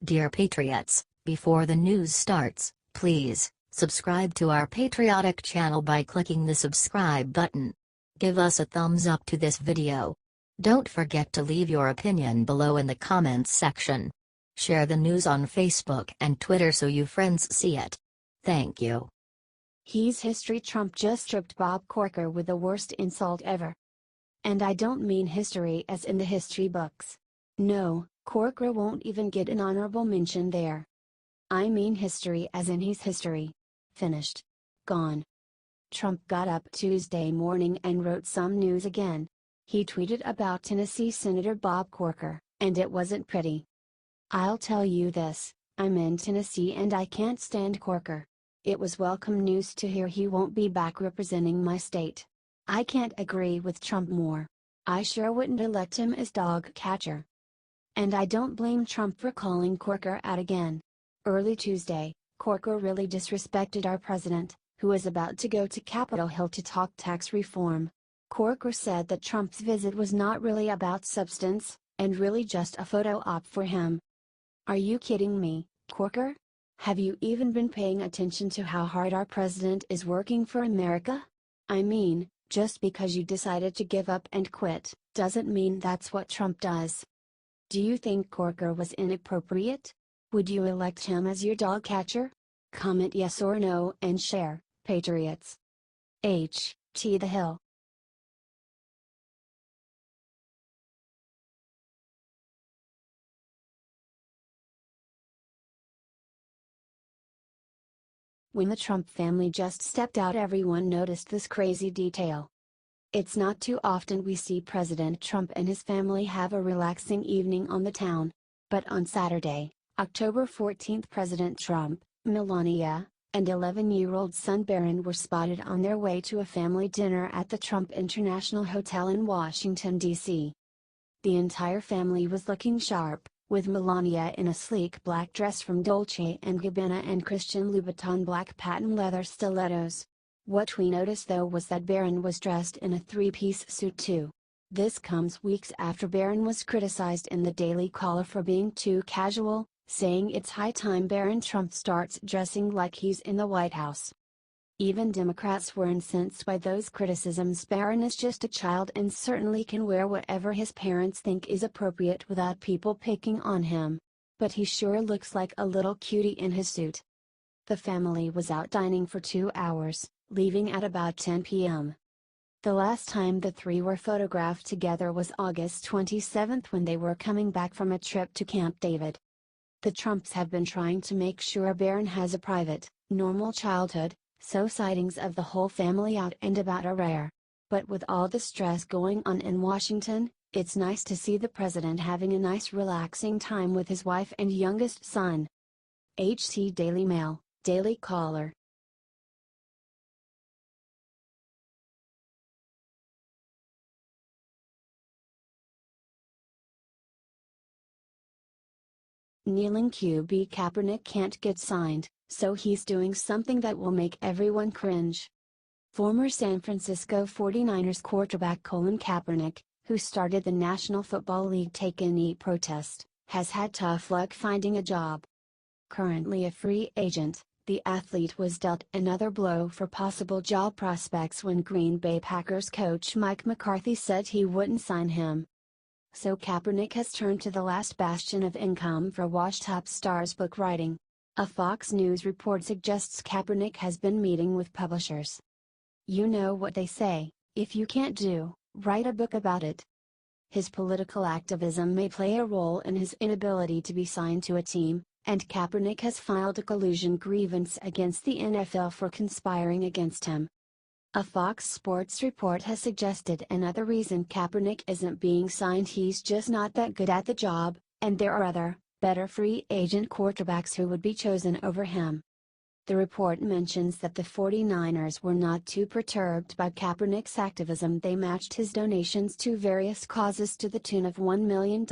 Dear Patriots, before the news starts, please subscribe to our patriotic channel by clicking the subscribe button. Give us a thumbs up to this video. Don't forget to leave your opinion below in the comments section. Share the news on Facebook and Twitter so you friends see it. Thank you. Hes History. Trump just stripped Bob Corker with the worst insult ever. And I don't mean history as in the history books. No, Corker won't even get an honorable mention there. I mean history as in Hes History. Finished. Gone. Trump got up Tuesday morning and wrote some news again. He tweeted about Tennessee Senator Bob Corker, and it wasn't pretty. "I'll tell you this, I'm in Tennessee and I can't stand Corker. It was welcome news to hear he won't be back representing my state. I can't agree with Trump more. I sure wouldn't elect him as dog catcher." And I don't blame Trump for calling Corker out again. Early Tuesday, Corker really disrespected our president, who is about to go to Capitol Hill to talk tax reform. Corker said that Trump's visit was not really about substance, and really just a photo op for him. Are you kidding me, Corker? Have you even been paying attention to how hard our president is working for America? I mean, just because you decided to give up and quit, doesn't mean that's what Trump does. Do you think Corker was inappropriate? Would you elect him as your dog catcher? Comment yes or no and share, Patriots. H.T. The Hill. When the Trump family just stepped out, everyone noticed this crazy detail. It's not too often we see President Trump and his family have a relaxing evening on the town. But on Saturday, October 14, President Trump, Melania, and 11-year-old son Barron were spotted on their way to a family dinner at the Trump International Hotel in Washington, D.C. The entire family was looking sharp, with Melania in a sleek black dress from Dolce & Gabbana and Christian Louboutin black patent leather stilettos. What we noticed though was that Barron was dressed in a three-piece suit too. This comes weeks after Barron was criticized in the Daily Caller for being too casual, saying it's high time Barron Trump starts dressing like he's in the White House. Even Democrats were incensed by those criticisms. Barron is just a child and certainly can wear whatever his parents think is appropriate without people picking on him. But he sure looks like a little cutie in his suit. The family was out dining for 2 hours, leaving at about 10 p.m. The last time the three were photographed together was August 27 when they were coming back from a trip to Camp David. The Trumps have been trying to make sure Barron has a private, normal childhood, so sightings of the whole family out and about are rare. But with all the stress going on in Washington, it's nice to see the president having a nice relaxing time with his wife and youngest son. HT Daily Mail, Daily Caller. Kneeling QB Kaepernick can't get signed, so he's doing something that will make everyone cringe. Former San Francisco 49ers quarterback Colin Kaepernick, who started the National Football League take-a-knee protest, has had tough luck finding a job. Currently a free agent, the athlete was dealt another blow for possible job prospects when Green Bay Packers coach Mike McCarthy said he wouldn't sign him. So Kaepernick has turned to the last bastion of income for washed-up stars book writing. A Fox News report suggests Kaepernick has been meeting with publishers. You know what they say, if you can't do, write a book about it. His political activism may play a role in his inability to be signed to a team, and Kaepernick has filed a collusion grievance against the NFL for conspiring against him. A Fox Sports report has suggested another reason Kaepernick isn't being signed: he's just not that good at the job, and there are other, better free agent quarterbacks who would be chosen over him. The report mentions that the 49ers were not too perturbed by Kaepernick's activism. They matched his donations to various causes to the tune of $1 million.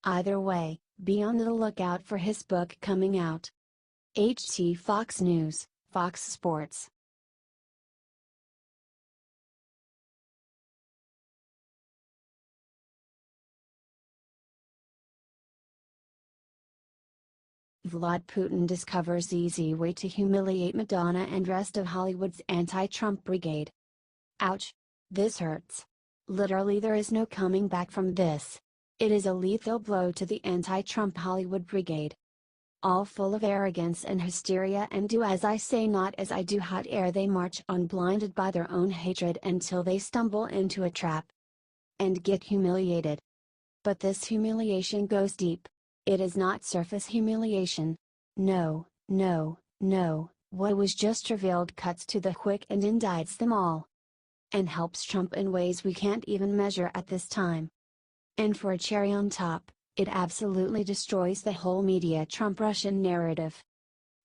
Either way, be on the lookout for his book coming out. HT Fox News, Fox Sports. Vlad Putin discovers easy way to humiliate Madonna and rest of Hollywood's anti-Trump brigade. Ouch. This hurts. Literally there is no coming back from this. It is a lethal blow to the anti-Trump Hollywood brigade. All full of arrogance and hysteria and do as I say not as I do, hot air they march on blinded by their own hatred until they stumble into a trap and get humiliated. But this humiliation goes deep. It is not surface humiliation. No, no, no, what was just revealed cuts to the quick and indicts them all. And helps Trump in ways we can't even measure at this time. And for a cherry on top, it absolutely destroys the whole media Trump-Russian narrative.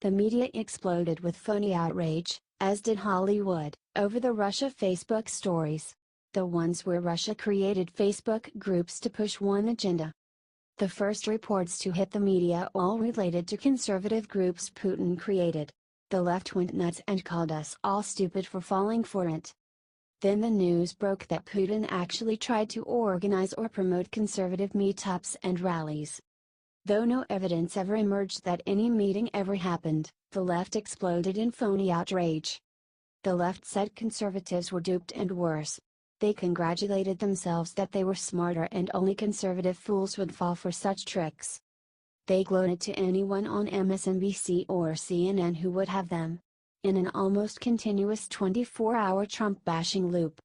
The media exploded with phony outrage, as did Hollywood, over the Russia Facebook stories. The ones where Russia created Facebook groups to push one agenda. The first reports to hit the media all related to conservative groups Putin created. The left went nuts and called us all stupid for falling for it. Then the news broke that Putin actually tried to organize or promote conservative meetups and rallies. Though no evidence ever emerged that any meeting ever happened, the left exploded in phony outrage. The left said conservatives were duped and worse. They congratulated themselves that they were smarter and only conservative fools would fall for such tricks. They gloated to anyone on MSNBC or CNN who would have them. In an almost continuous 24-hour Trump-bashing loop.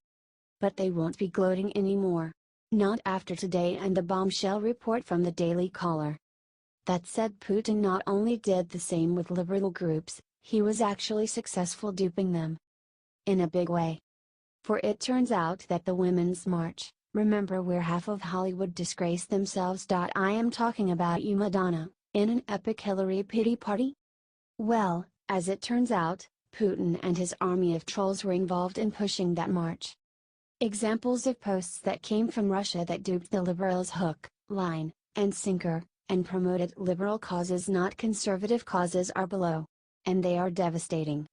But they won't be gloating anymore. Not after today and the bombshell report from the Daily Caller. That said, Putin not only did the same with liberal groups, he was actually successful duping them. In a big way. For it turns out that the Women's March, remember where half of Hollywood disgraced themselves. I am talking about you, Madonna, in an epic Hillary pity party? Well, as it turns out, Putin and his army of trolls were involved in pushing that march. Examples of posts that came from Russia that duped the liberals hook, line, and sinker, and promoted liberal causes not conservative causes are below. And they are devastating.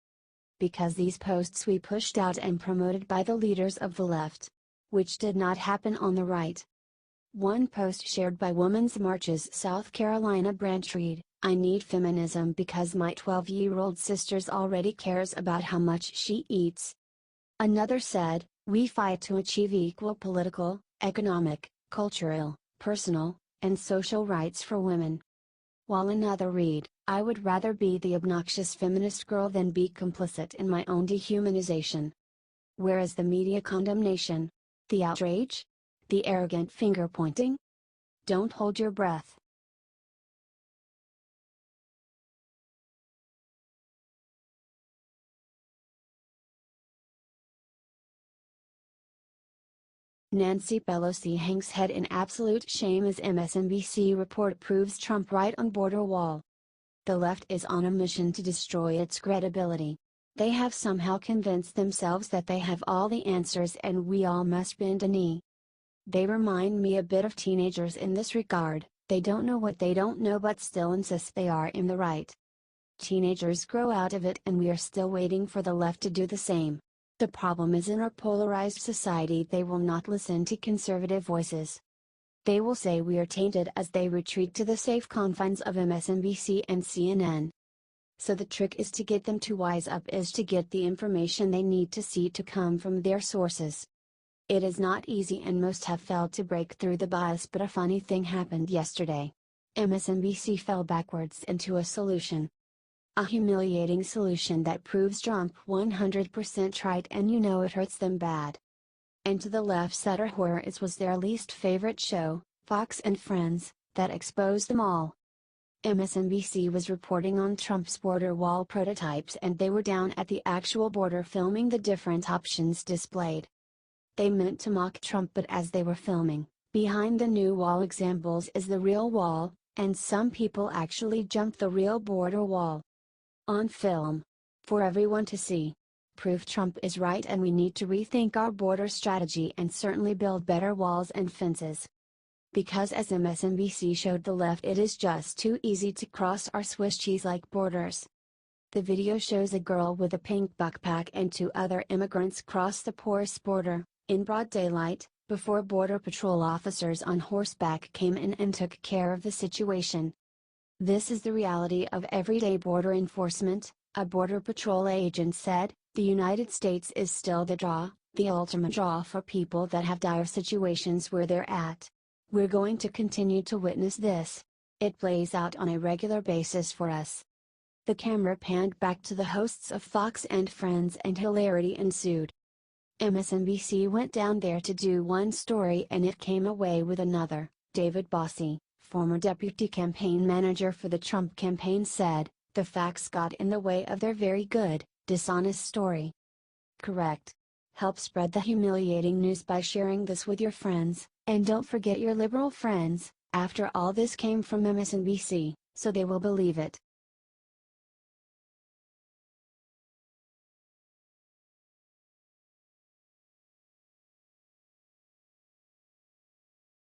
Because these posts we pushed out and promoted by the leaders of the left. Which did not happen on the right. One post shared by Women's March's South Carolina branch read, "I need feminism because my 12-year-old sister's already cares about how much she eats." Another said, "We fight to achieve equal political, economic, cultural, personal, and social rights for women." While another read, "I would rather be the obnoxious feminist girl than be complicit in my own dehumanization." Where is the media condemnation? The outrage? The arrogant finger pointing? Don't hold your breath. Nancy Pelosi hangs head in absolute shame as MSNBC report proves Trump right on border wall. The left is on a mission to destroy its credibility. They have somehow convinced themselves that they have all the answers and we all must bend a knee. They remind me a bit of teenagers in this regard. They don't know what they don't know but still insist they are in the right. Teenagers grow out of it and we are still waiting for the left to do the same. The problem is in our polarized society they will not listen to conservative voices. They will say we are tainted as they retreat to the safe confines of MSNBC and CNN. So the trick is to get them to wise up, is to get the information they need to see to come from their sources. It is not easy and most have failed to break through the bias, but a funny thing happened yesterday. MSNBC fell backwards into a solution. A humiliating solution that proves Trump 100% right and you know it hurts them bad. And to the left's utter horror it was their least favorite show, Fox and Friends, that exposed them all. MSNBC was reporting on Trump's border wall prototypes and they were down at the actual border filming the different options displayed. They meant to mock Trump, but as they were filming, behind the new wall examples is the real wall, and some people actually jumped the real border wall. On film. For everyone to see. Proof Trump is right and we need to rethink our border strategy and certainly build better walls and fences. Because as MSNBC showed the left, it is just too easy to cross our Swiss cheese-like borders. The video shows a girl with a pink backpack and two other immigrants cross the porous border, in broad daylight, before Border Patrol officers on horseback came in and took care of the situation. This is the reality of everyday border enforcement, a Border Patrol agent said. The United States is still the draw, the ultimate draw for people that have dire situations where they're at. We're going to continue to witness this. It plays out on a regular basis for us. The camera panned back to the hosts of Fox and Friends and hilarity ensued. MSNBC went down there to do one story and it came away with another. David Bossie, former deputy campaign manager for the Trump campaign, said, "The facts got in the way of their very good, dishonest story." Correct. Help spread the humiliating news by sharing this with your friends, and don't forget your liberal friends. After all, this came from MSNBC, so they will believe it.